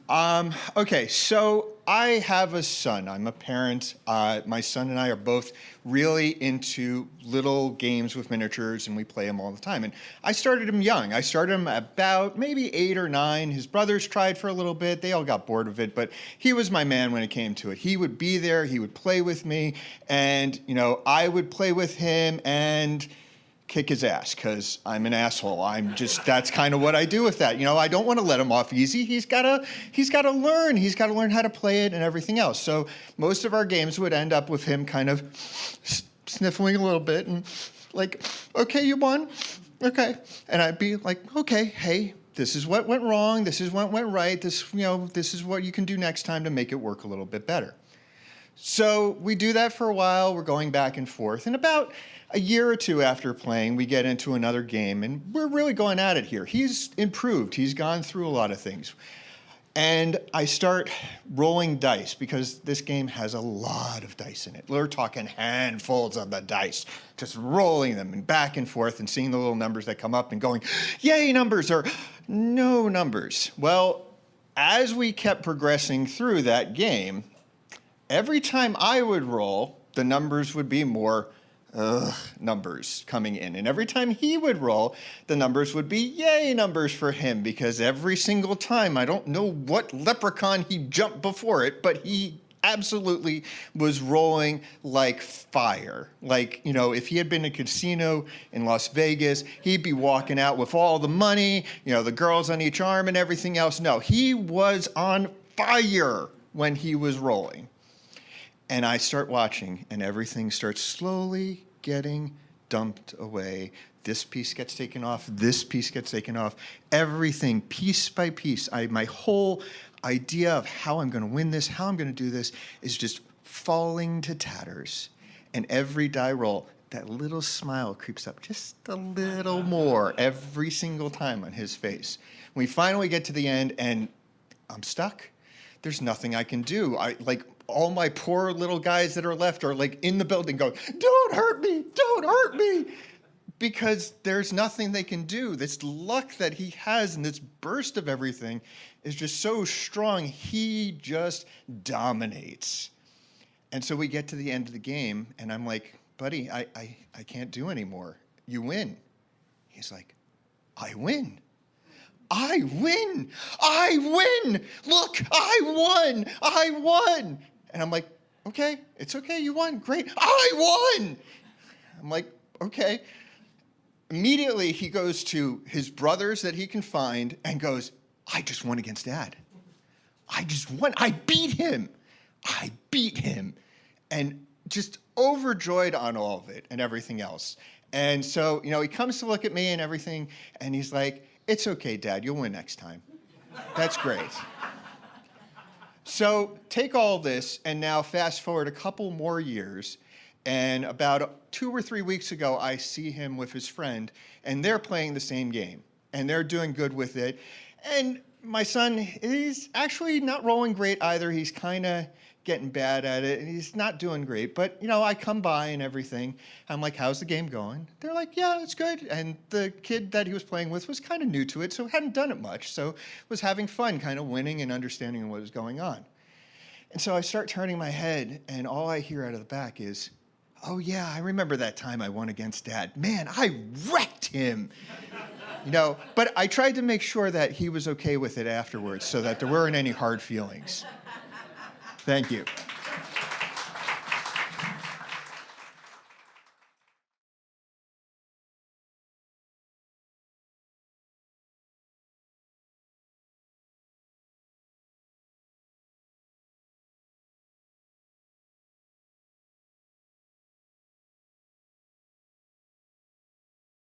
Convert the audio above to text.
Okay, so I have a son. I'm a parent. My son and I are both really into little games with miniatures, and we play them all the time. And I started him young. I started him about maybe 8 or 9. His brothers tried for a little bit. They all got bored of it, but he was my man when it came to it. He would be there. He would play with me, and I would play with him and kick his ass because I'm an asshole. That's kind of what I do with that. I don't want to let him off easy. He's got to learn. He's got to learn how to play it and everything else. So most of our games would end up with him kind of sniffling a little bit and like, okay, you won. Okay. And I'd be like, okay, hey, this is what went wrong. This is what went right. This is what you can do next time to make it work a little bit better. So we do that for a while. We're going back and forth. And about a year or two after playing, we get into another game, and we're really going at it here. He's improved. He's gone through a lot of things. And I start rolling dice because this game has a lot of dice in it. We're talking handfuls of the dice, just rolling them and back and forth and seeing the little numbers that come up and going, yay numbers or no numbers. Well, as we kept progressing through that game, every time I would roll, the numbers would be more numbers coming in. And every time he would roll, the numbers would be yay numbers for him, because every single time, I don't know what leprechaun he jumped before it, but he absolutely was rolling like fire. Like, if he had been in a casino in Las Vegas, he'd be walking out with all the money, the girls on each arm and everything else. No, he was on fire when he was rolling. And I start watching, and everything starts slowly getting dumped away. This piece gets taken off. This piece gets taken off. Everything, piece by piece. My whole idea of how I'm going to win this, how I'm going to do this, is just falling to tatters. And every die roll, that little smile creeps up just a little more every single time on his face. We finally get to the end, and I'm stuck. There's nothing I can do. All my poor little guys that are left are like in the building going, don't hurt me, don't hurt me. Because there's nothing they can do. This luck that he has and this burst of everything is just so strong. He just dominates. And so we get to the end of the game, and I'm like, buddy, I can't do anymore. You win. He's like, I win. I win. I win. Look, I won. I won. And I'm like, okay, it's okay. You won. Great. I won. I'm like, okay. Immediately, he goes to his brothers that he can find and goes, I just won against Dad. I just won. I beat him. I beat him. And just overjoyed on all of it and everything else. And so, he comes to look at me and everything, and he's like, it's okay, Dad. You'll win next time. That's great. So take all this, and now fast forward a couple more years, and about 2 or 3 weeks ago, I see him with his friend, and they're playing the same game, and they're doing good with it. And my son is actually not rolling great either. He's kind of getting bad at it, and he's not doing great. But, I come by and everything. I'm like, how's the game going? They're like, yeah, it's good. And the kid that he was playing with was kind of new to it, so hadn't done it much. So was having fun kind of winning and understanding what was going on. And so I start turning my head, and all I hear out of the back is, oh, yeah, I remember that time I won against Dad. Man, I wrecked him. But I tried to make sure that he was okay with it afterwards so that there weren't any hard feelings. Thank you.